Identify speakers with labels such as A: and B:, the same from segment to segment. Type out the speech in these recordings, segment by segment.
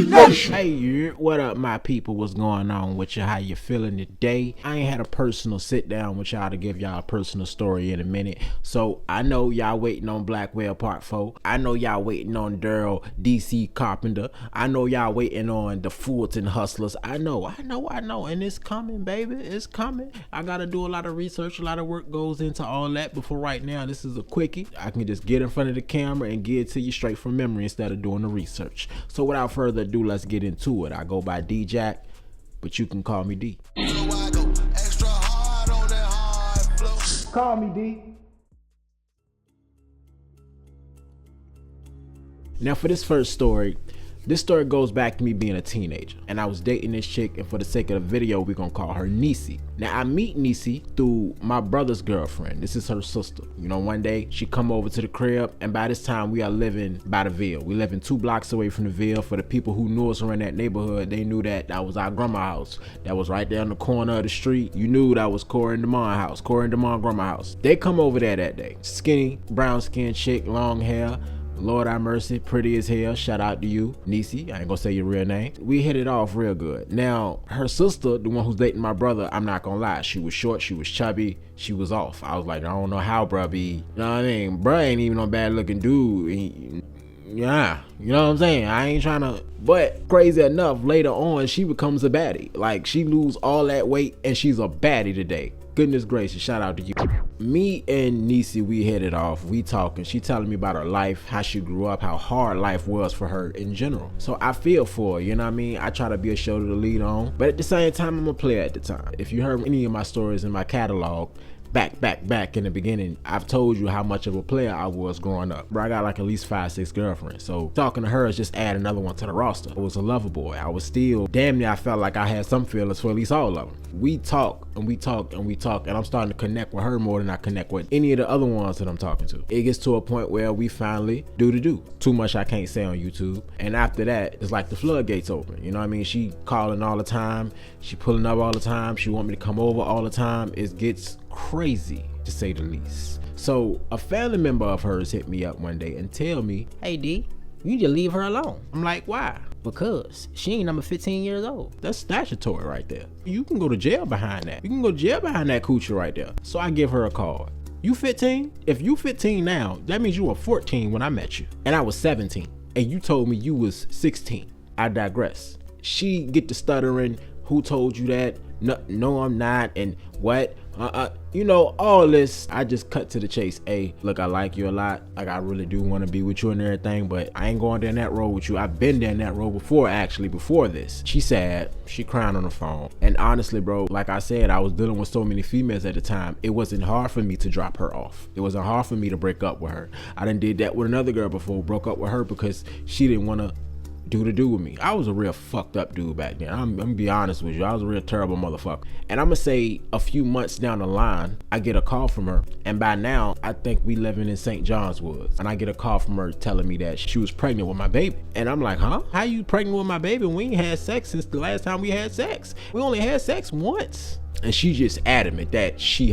A: Nation. Hey, what up, my people? What's going on with you? How you feeling today? I ain't had a personal sit down with y'all to give y'all a personal story in a minute. So I know y'all waiting on Blackwell Part 4. I know y'all waiting on Daryl DC Carpenter. I know y'all waiting on the Fulton Hustlers. I know. And it's coming, baby. It's coming. I gotta do a lot of research. A lot of work goes into all that. But for right now, this is a quickie. I can just get in front of the camera and give it to you straight from memory instead of doing the research. So without further ado, let's get into it. I go by D-Jack, but you can call me D. So I go extra hard on that hard flow. Call me D. Now for this first story, this story goes back to me being a teenager, and I was dating this chick, and for the sake of the video, we're gonna call her Niecy. Now I meet Niecy through my brother's girlfriend. This is her sister. You know, one day she come over to the crib, and by this time we are living by the Ville. We living 2 blocks away from the Ville. For the people who knew us around that neighborhood, they knew that that was our grandma's house. That was right there on the corner of the street. You knew that was Corey and Demond's house, Corey and Demond grandma's house. They come over there that day. Skinny, brown skinned chick, long hair. Lord have mercy, pretty as hell. Shout out to you, Niecy. I ain't gonna say your real name. We hit it off real good. Now, her sister, the one who's dating my brother, I'm not gonna lie. She was short, she was chubby, she was off. I was like, I don't know how bruh be. You know what I mean? Bruh ain't even no bad looking dude. Yeah, you know what I'm saying? I ain't trying to, but crazy enough, later on, she becomes a baddie. Like, she lose all that weight and she's a baddie today. Goodness gracious, shout out to you. Me and Niecy, we hit it off. We talking. She telling me about her life, how she grew up, how hard life was for her in general. So I feel for her, you know what I mean? I try to be a shoulder to lead on, but at the same time, I'm a player at the time. If you heard any of my stories in my catalog, back in the beginning, I've told you how much of a player I was growing up. Bro, I got like at least 5-6 girlfriends. So talking to her is just add another one to the roster. I was a lover boy. I was still, damn near I felt like I had some feelings for at least all of them. We talk and we talk and we talk, and I'm starting to connect with her more than I connect with any of the other ones that I'm talking to. It gets to a point where we finally do the do. Too much I can't say on YouTube. And after that, it's like the floodgates open. You know what I mean? She calling all the time. She pulling up all the time. She want me to come over all the time. It gets crazy, to say the least. So a family member of hers hit me up one day and tell me, hey D, you need to leave her alone. I'm like, why? Because she ain't number 15 years old. That's statutory right there. You can go to jail behind that. You can go to jail behind that coochie right there. So I give her a call. You 15? If you 15 now, that means you were 14 when I met you. And I was 17. And you told me you was 16. I digress. She get to stuttering. Who told you that? No, I'm not. And what? You know, all this. I just cut to the chase. Hey, look, I like you a lot. Like, I really do want to be with you and everything, but I ain't going down that road with you. I've been down that road before, actually, before this. She sad. She crying on the phone. And honestly, bro, like I said, I was dealing with so many females at the time. It wasn't hard for me to drop her off. It wasn't hard for me to break up with her. I done did that with another girl before, broke up with her because she didn't want to do with me. I was a real fucked up dude back then. I'm gonna be honest with you. I was a real terrible motherfucker. And I'm gonna say a few months down the line, I get a call from her. And by now, I think we living in St. John's Woods. And I get a call from her telling me that she was pregnant with my baby. And I'm like, huh? How you pregnant with my baby? We ain't had sex since the last time we had sex. We only had sex once. And she just adamant that she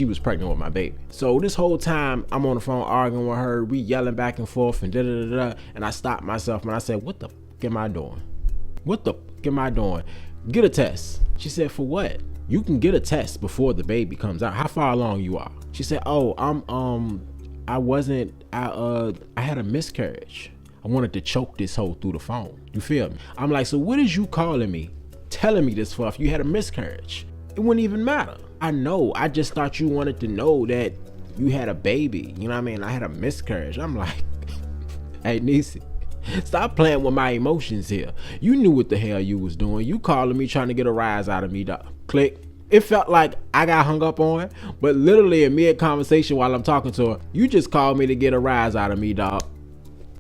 A: was pregnant with my baby. So this whole time I'm on the phone arguing with her, we yelling back and forth and da-da-da-da. And I stopped myself and I said, what the fuck am I doing? What the fuck am I doing? Get a test. She said, for what? You can get a test before the baby comes out. How far along you are? She said, oh, I had a miscarriage. I wanted to choke this hoe through the phone. You feel me? I'm like, so what is you calling me, telling me this for if you had a miscarriage? It wouldn't even matter. I know. I just thought you wanted to know that you had a baby. You know what I mean? I had a miscarriage. I'm like, hey, Niecy, stop playing with my emotions here. You knew what the hell you was doing. You calling me trying to get a rise out of me, dog. Click. It felt like I got hung up on, but literally in mid-conversation while I'm talking to her, you just called me to get a rise out of me, dog.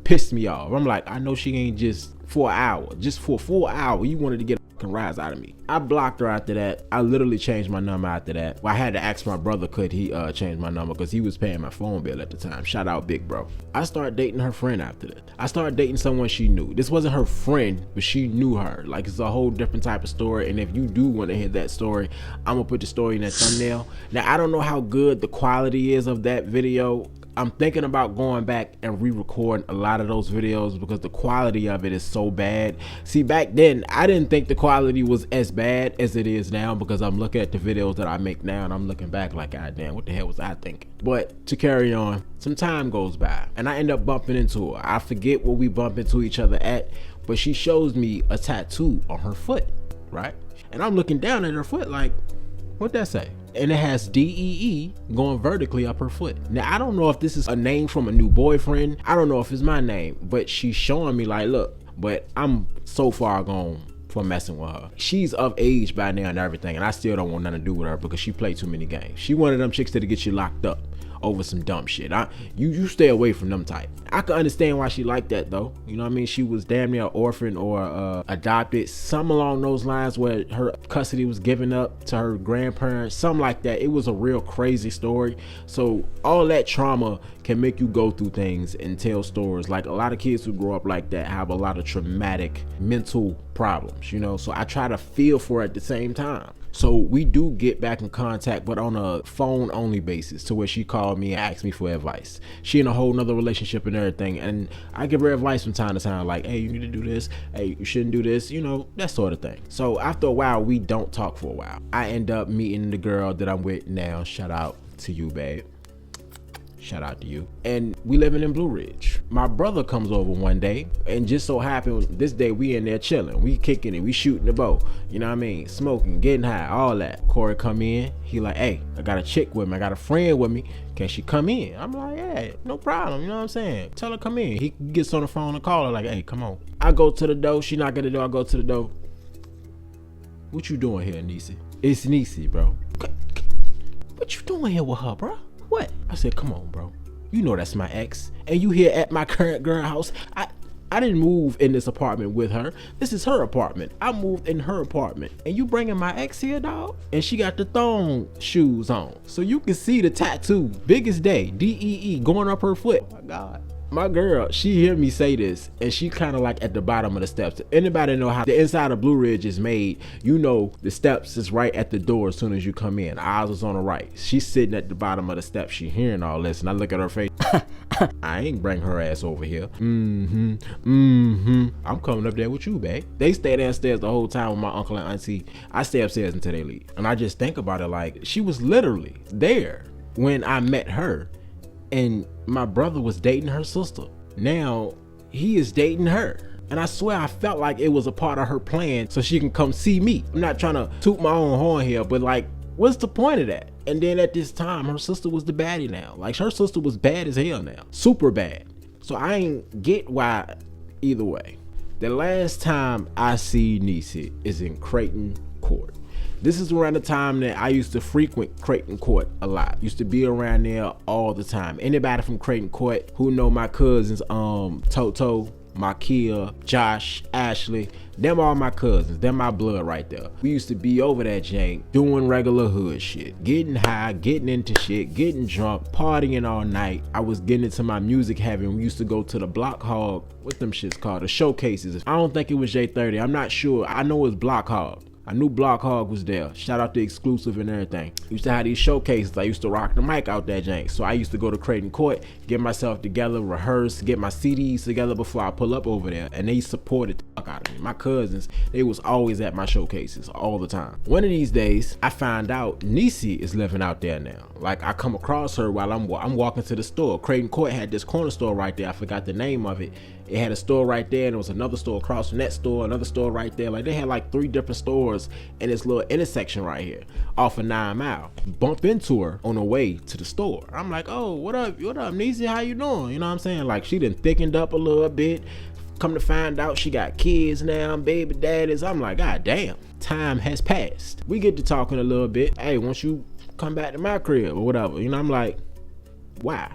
A: Pissed me off. I'm like, I know she ain't just for an hour. Just for a full hour, you wanted to get a rise out of me. I blocked her after that. I literally changed my number after that. Well, I had to ask my brother could he change my number because he was paying my phone bill at the time. Shout out Big Bro. I started dating her friend after that. I started dating someone she knew. This wasn't her friend, but she knew her. Like, it's a whole different type of story. And if you do want to hear that story, I'm gonna put the story in that thumbnail. Now, I don't know how good the quality is of that video. I'm thinking about going back and re-recording a lot of those videos because the quality of it is so bad. See, back then I didn't think the quality was as bad as it is now, because I'm looking at the videos that I make now and I'm looking back like, God damn, what the hell was I thinking? But to carry on, some time goes by and I end up bumping into her. I forget what we bump into each other at, but she shows me a tattoo on her foot, right? And I'm looking down at her foot like, what'd that say? And it has DEE going vertically up her foot. Now, I don't know if this is a name from a new boyfriend. I don't know if it's my name, but she's showing me like, look, but I'm so far gone for messing with her. She's of age by now and everything, and I still don't want nothing to do with her because she played too many games. She one of them chicks that'll get you locked up over some dumb shit. You stay away from them type. I can understand why she liked that though. You know what I mean? She was damn near orphan or adopted, something along those lines, where her custody was given up to her grandparents, something like that. It was a real crazy story. So all that trauma can make you go through things and tell stories. Like, a lot of kids who grow up like that have a lot of traumatic mental problems, you know? So I try to feel for it at the same time. So we do get back in contact, but on a phone only basis, to where she called me and asked me for advice. She in a whole nother relationship and everything, and I give her advice from time to time, like, hey, you need to do this, hey, you shouldn't do this, you know, that sort of thing. So after a while, we don't talk for a while. I end up meeting the girl that I'm with now. Shout out to you, babe. Shout out to you. And we living in Blue Ridge. My brother comes over one day, and just so happened this day we in there chilling, we kicking it, we shooting the bow, you know what I mean, smoking, getting high, all that. Corey come in, he like, hey, I got a chick with me, I got a friend with me, can she come in? I'm like, yeah, no problem, you know what I'm saying, tell her come in. He gets on the phone and call her like, hey, come on. I go to the door, she knock at the door, I go to the door. What you doing here, Niecy? It's Niecy, bro. What you doing here with her, bro? What? I said, come on, bro. You know that's my ex. And you here at my current girl house. I didn't move in this apartment with her. This is her apartment. I moved in her apartment. And you bringing my ex here, dog? And she got the thong shoes on. So you can see the tattoo. Biggest day. DEE going up her foot. Oh my God. My girl, she hear me say this, and she kind of like at the bottom of the steps. Anybody know how the inside of Blue Ridge is made? You know the steps is right at the door as soon as you come in. Ours was on the right. She's sitting at the bottom of the steps. She hearing all this, and I look at her face. I ain't bring her ass over here. I'm coming up there with you, babe. They stay downstairs the whole time with my uncle and auntie. I stay upstairs until they leave. And I just think about it like, she was literally there when I met her. And my brother was dating her sister. Now he is dating her. And I swear I felt like it was a part of her plan so she can come see me. I'm not trying to toot my own horn here, but like, what's the point of that? And then at this time, her sister was the baddie now. Like, her sister was bad as hell now. Super bad. So I ain't get why either way. The last time I see Niecy is in Creighton Court. This is around the time that I used to frequent Creighton Court a lot. Used to be around there all the time. Anybody from Creighton Court who know my cousins, Toto, Makia, Josh, Ashley, them all my cousins, them my blood right there. We used to be over that jank, doing regular hood shit, getting high, getting into shit, getting drunk, partying all night. I was getting into my music having. We used to go to the Block Hog, what them shits called, the showcases. I don't think it was J30, I'm not sure. I know it was Block Hog. I knew Block Hog was there. Shout out to Exclusive and everything. Used to have these showcases. I used to rock the mic out that jank. So I used to go to Creighton Court, get myself together, rehearse, get my CDs together before I pull up over there. And they supported the fuck out of me. My cousins, they was always at my showcases all the time. One of these days, I find out Niecy is living out there now. Like, I come across her while I'm walking to the store. Creighton Court had this corner store right there. I forgot the name of it. It had a store right there, and there was another store across from that store, another store right there. Like, they had like 3 different stores in this little intersection right here off of 9 Mile. Bump into her on the way to the store. I'm like, oh, what up, Niecy, how you doing? You know what I'm saying? Like, she done thickened up a little bit. Come to find out she got kids now, baby daddies. I'm like, God damn, time has passed. We get to talking a little bit. Hey, once you come back to my crib or whatever, you know, I'm like, why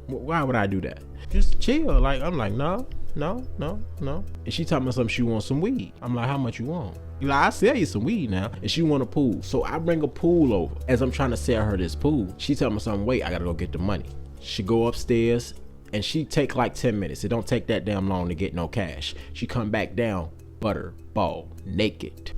A: would I do that? Just chill. Like, I'm like, no. And she talking about something, she wants some weed. I'm like, how much you want? You like, I'll sell you some weed now. And she want a pool. So I bring a pool over. As I'm trying to sell her this pool, she tell me something, wait, I gotta go get the money. She go upstairs and she take like 10 minutes. It don't take that damn long to get no cash. She come back down, butter, ball, naked.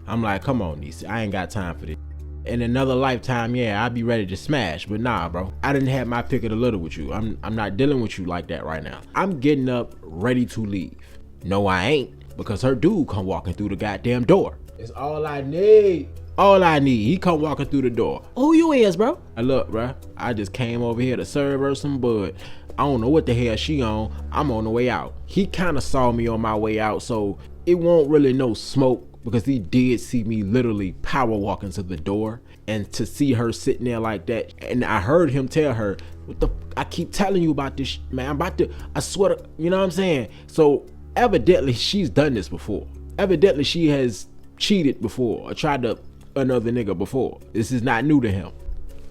A: I'm like, come on, Niecy, I ain't got time for this. In another lifetime, yeah, I'd be ready to smash, but nah, bro. I didn't have my pick of the litter with you. I'm not dealing with you like that right now. I'm getting up, ready to leave. No, I ain't, because her dude come walking through the goddamn door. It's all I need. All I need. He come walking through the door. Who you is, bro? Look, bro, I just came over here to serve her some bud. I don't know what the hell she on. I'm on the way out. He kind of saw me on my way out, so it won't really no smoke, because he did see me literally power walking to the door. And to see her sitting there like that, and I heard him tell her, what the, I keep telling you about this, man. I'm about to, I swear to, you know what I'm saying? So evidently she's done this before. Evidently she has cheated before or tried to another nigga before. This is not new to him.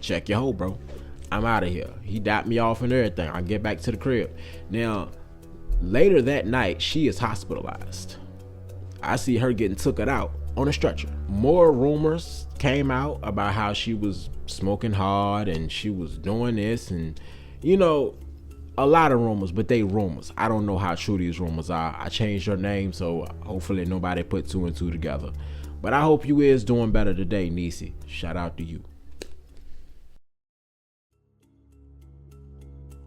A: Check your hoe, bro. I'm out of here. He dapped me off and everything. I get back to the crib. Now, later that night, she is hospitalized. I see her getting taken out on a stretcher. More rumors came out about how she was smoking hard and she was doing this, and you know, a lot of rumors, but they rumors. I don't know how true these rumors are. I changed her name, so hopefully nobody put two and two together. But I hope you is doing better today, Niecy. Shout out to you.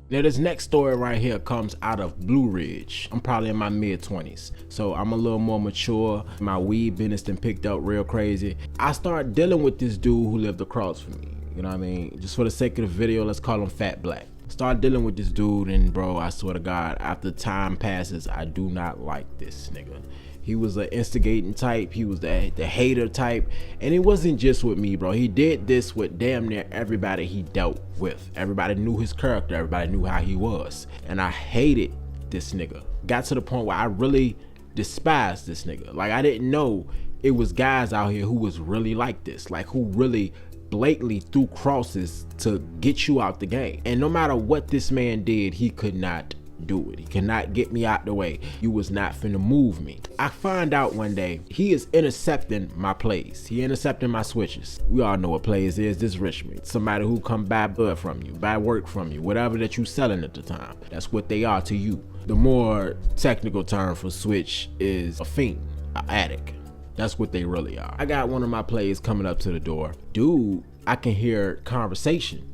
A: Now this next story right here comes out of Blue Ridge. I'm probably in my mid-20s, so I'm a little more mature. My weed business done picked up real crazy. I started dealing with this dude who lived across from me. You know what I mean? Just for the sake of the video, let's call him Fat Black. Started dealing with this dude, and bro, I swear to God, after time passes, I do not like this nigga. He was an instigating type. He was the hater type. And it wasn't just with me, bro. He did this with damn near everybody he dealt with. Everybody knew his character. Everybody knew how he was. And I hated this nigga. Got to the point where I really despised this nigga. Like, I didn't know it was guys out here who was really like this. Like, who really blatantly threw crosses to get you out the game. And no matter what this man did, he could not do it. He cannot get me out the way. You was not finna move me. I find out one day he is intercepting my plays. He intercepting my switches. We all know what plays is. This Richmond, somebody who come buy blood from you, buy work from you, whatever that you selling at the time. That's what they are to you. The more technical term for switch is a fiend, an addict. That's what they really are. I got one of my plays coming up to the door. Dude, I can hear conversation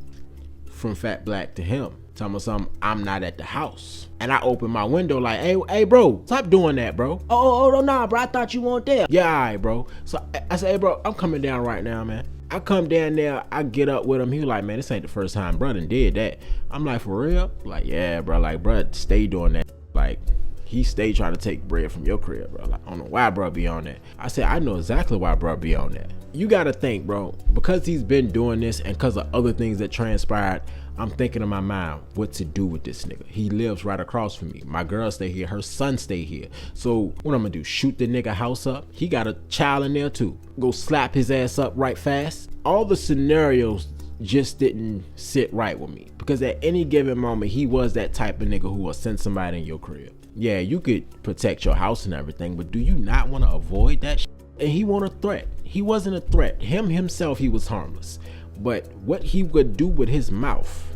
A: from Fat Black to him. Tell me something, I'm not at the house. And I open my window like, hey bro, stop doing that, bro. Oh, nah, bro, I thought you weren't there. Yeah, all right, bro. So I said, hey bro, I'm coming down right now, man. I come down there, I get up with him. He was like, man, this ain't the first time bro done did that. I'm like, for real? Like, yeah, bro, like, bro, stay doing that. Like, he stay trying to take bread from your crib, bro. Like, I don't know why bro be on that. I said, I know exactly why bro be on that. You gotta think, bro, because he's been doing this and because of other things that transpired, I'm thinking in my mind what to do with this nigga. He lives right across from me. My girl stay here, her son stay here. So what I'm gonna do, shoot the nigga house up? He got a child in there too. Go slap his ass up right fast? All the scenarios just didn't sit right with me, because at any given moment, he was that type of nigga who will send somebody in your crib. Yeah, you could protect your house and everything, but do you not want to avoid that shit? And he wasn't a threat. He wasn't a threat. Himself, he was harmless. But what he would do with his mouth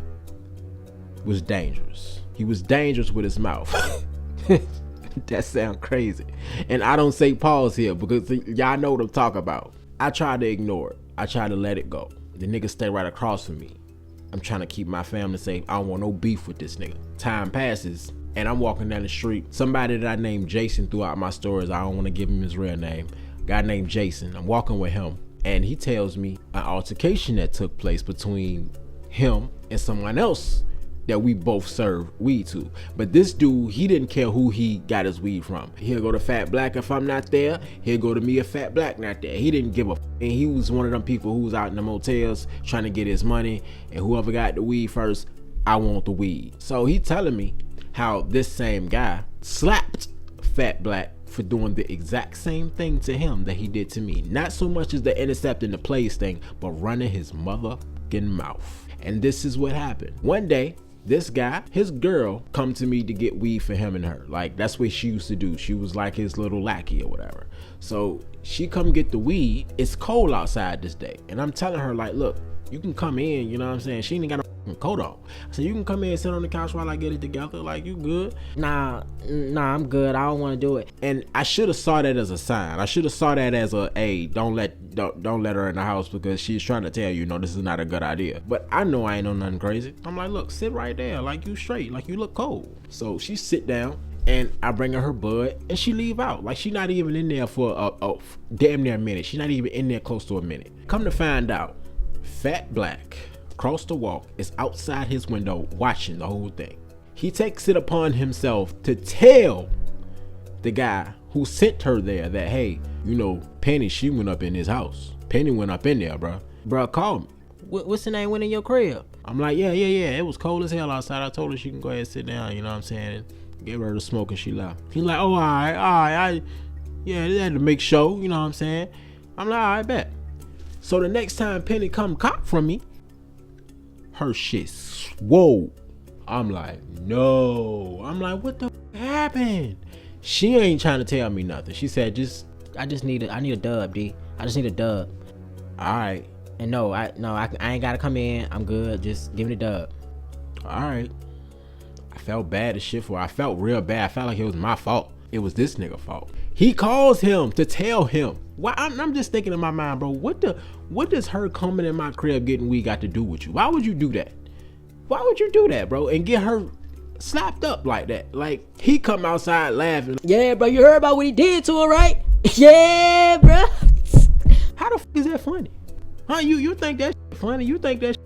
A: was dangerous. He was dangerous with his mouth. That sounds crazy. And I don't say pause here because y'all know what I'm talking about. I tried to ignore it. I tried to let it go. The nigga stay right across from me. I'm trying to keep my family safe. I don't want no beef with this nigga. Time passes and I'm walking down the street. Somebody that I named Jason throughout my stories, I don't want to give him his real name. Guy named Jason. I'm walking with him and he tells me an altercation that took place between him and someone else that we both serve weed to. But this dude, he didn't care who he got his weed from. He'll go to Fat Black if I'm not there. He'll go to me if Fat Black not there. He didn't give a f. And he was one of them people who was out in the motels trying to get his money, and whoever got the weed first, I want the weed. So he telling me how this same guy slapped Fat Black for doing the exact same thing to him that he did to me. Not so much as the intercepting the plays thing, but running his motherfucking mouth. And this is what happened. One day, this guy, his girl, come to me to get weed for him and her. Like, that's what she used to do. She was like his little lackey or whatever. So she come get the weed. It's cold outside this day. And I'm telling her, like, look, you can come in, you know what I'm saying? She ain't got no coat on. I said, you can come in and sit on the couch while I get it together. Like, you good?
B: Nah, I'm good. I don't want to do it.
A: And I should have saw that as a sign. I should have saw that as a, hey, don't let her in the house because she's trying to tell you, no, this is not a good idea. But I know I ain't on nothing crazy. I'm like, look, sit right there. Like, you straight. Like, you look cold. So she sit down. And I bring her bud, and she leave out. Like, she not even in there for a damn near a minute. She not even in there close to a minute. Come to find out, Fat Black, across the walk, is outside his window watching the whole thing. He takes it upon himself to tell the guy who sent her there that, hey, you know, Penny, she went up in his house. Penny went up in there, bro. Bro, call me.
B: What's the name went in your crib?
A: I'm like, yeah. It was cold as hell outside. I told her she can go ahead and sit down, you know what I'm saying? Gave her the smoke and she left. He's like, oh, all right. Yeah, they had to make show, you know what I'm saying? I'm like, all right, bet. So the next time Penny come cop from me, her shit swole. I'm like, no. I'm like, what the happened? She ain't trying to tell me nothing. She said,
B: I need a dub, D. I just need a dub.
A: All right.
B: And I ain't gotta come in. I'm good. Just give me the dub.
A: All right. I felt bad as shit for her. I felt real bad. I felt like it was my fault. It was this nigga fault. He calls him to tell him. Why? I'm just thinking in my mind, bro, what does her coming in my crib getting weed got to do with you? Why would you do that? Why would you do that, bro? And get her slapped up like that? Like, he come outside laughing.
B: Yeah, bro, you heard about what he did to her, right? Yeah, bro.
A: How the fuck is that funny? Huh? You think that funny? You think that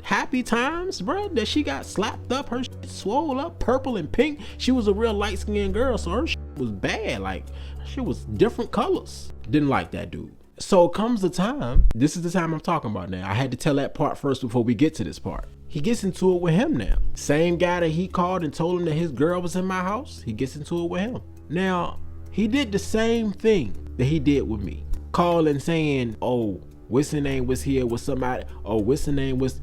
A: happy times, bro? That she got slapped up, her shit swole up, purple and pink. She was a real light-skinned girl, so her shit was bad. Like, her shit was different colors. Didn't like that dude. So comes the time, this is the time I'm talking about now. I had to tell that part first before we get to this part. He gets into it with him now. Same guy that he called and told him that his girl was in my house, he gets into it with him. Now, he did the same thing that he did with me. Calling saying, oh, what's the name was here with somebody. Oh, what's the name was.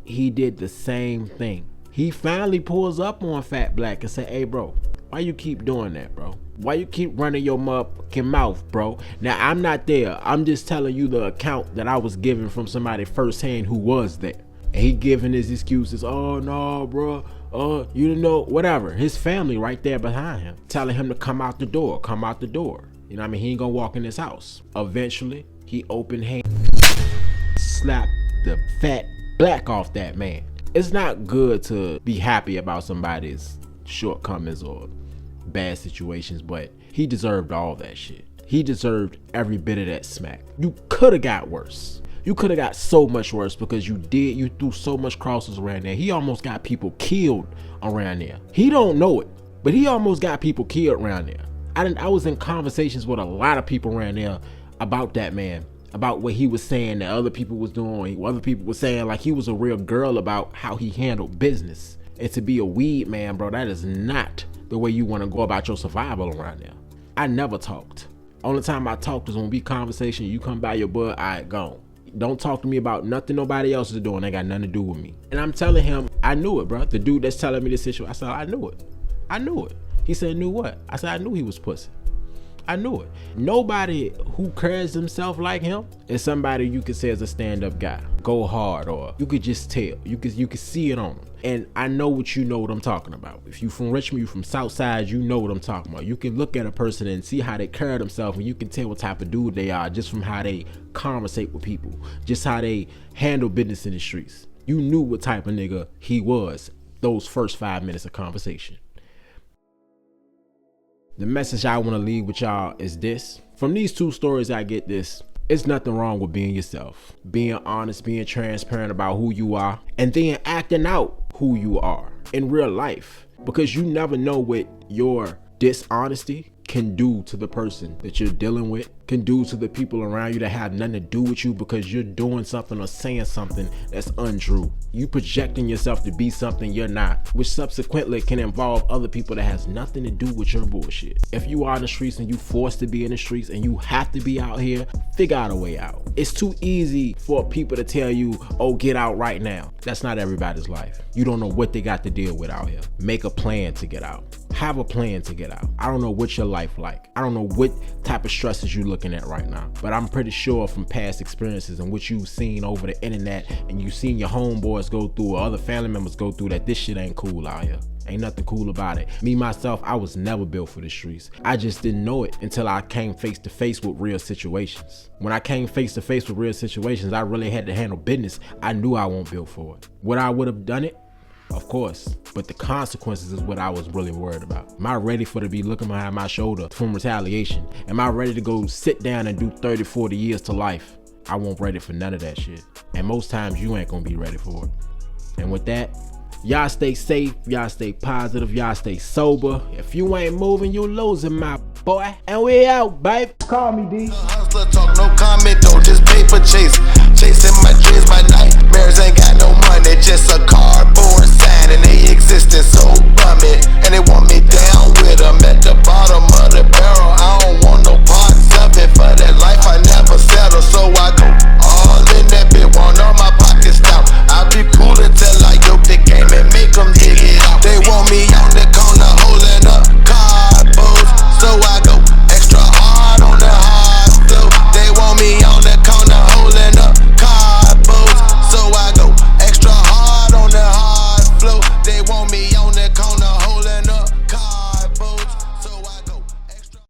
A: He did the same thing. He finally pulls up on Fat Black and say, hey, bro, why you keep doing that, bro? Why you keep running your motherfucking mouth, bro? Now, I'm not there. I'm just telling you the account that I was given from somebody firsthand who was there. And he giving his excuses. Oh, no, bro. You didn't know, whatever. His family right there behind him, telling him to come out the door, come out the door. You know what I mean? He ain't gonna walk in his house. Eventually, he opened hand, slapped the Fat Black off that man. It's not good to be happy about somebody's shortcomings or bad situations, but he deserved all that shit. He deserved every bit of that smack. You could have got worse. You could have got so much worse because you threw so much crosses around there. He almost got people killed around there. He don't know it, but he almost got people killed around there. I was in conversations with a lot of people around there about that man, about what he was saying that other people was doing. Other people were saying like he was a real girl about how he handled business. And to be a weed man, bro, that is not the way you want to go about your survival around there. I never talked. Only time I talked is when we conversation, you come by your bud, I gone. Don't talk to me about nothing nobody else is doing. They got nothing to do with me. And I'm telling him, I knew it, bro. The dude that's telling me this situation, I said, I knew it. I knew it. He said, knew what? I said, I knew he was pussy. I knew it. Nobody who carries himself like him is somebody you could say is a stand-up guy. Go hard, or you could just tell. You could see it on him. And I know what I'm talking about. If you from Richmond, you from Southside, you know what I'm talking about. You can look at a person and see how they carry themselves, and you can tell what type of dude they are just from how they conversate with people, just how they handle business in the streets. You knew what type of nigga he was those first 5 minutes of conversation. The message I want to leave with y'all is this. From these two stories, I get this. It's nothing wrong with being yourself, being honest, being transparent about who you are, and then acting out who you are in real life, because you never know what your dishonesty can do to the person that you're dealing with, can do to the people around you that have nothing to do with you because you're doing something or saying something that's untrue. You projecting yourself to be something you're not, which subsequently can involve other people that has nothing to do with your bullshit. If you are in the streets and you forced to be in the streets and you have to be out here, figure out a way out. It's too easy for people to tell you, oh, get out right now. That's not everybody's life. You don't know what they got to deal with out here. Make a plan to get out. have a plan to get out. I don't know what your life like. I don't know what type of stresses you looking at right now, but I'm pretty sure from past experiences and what you've seen over the internet and you've seen your homeboys go through or other family members go through that this shit ain't cool out here. Ain't nothing cool about it. Me, myself, I was never built for the streets. I just didn't know it until I came face to face with real situations. When I came face to face with real situations, I really had to handle business. I knew I wasn't built for it. Would I would have done it? Of course, but the consequences is what I was really worried about. Am I ready for to be looking behind my shoulder from retaliation? Am I ready to go sit down and do 30, 40 years to life? I won't ready for none of that shit. And most times you ain't gonna be ready for it. And with that, y'all stay safe, y'all stay positive, y'all stay sober. If you ain't moving, you losing, my boy. And we out, babe. Call me, D.
C: Hustler talk, no comment though, just paper chase. Chasing my dreams, my nightmares ain't got no money, just a cardboard sign and they existing so bummy. And they want me down with them at the bottom of the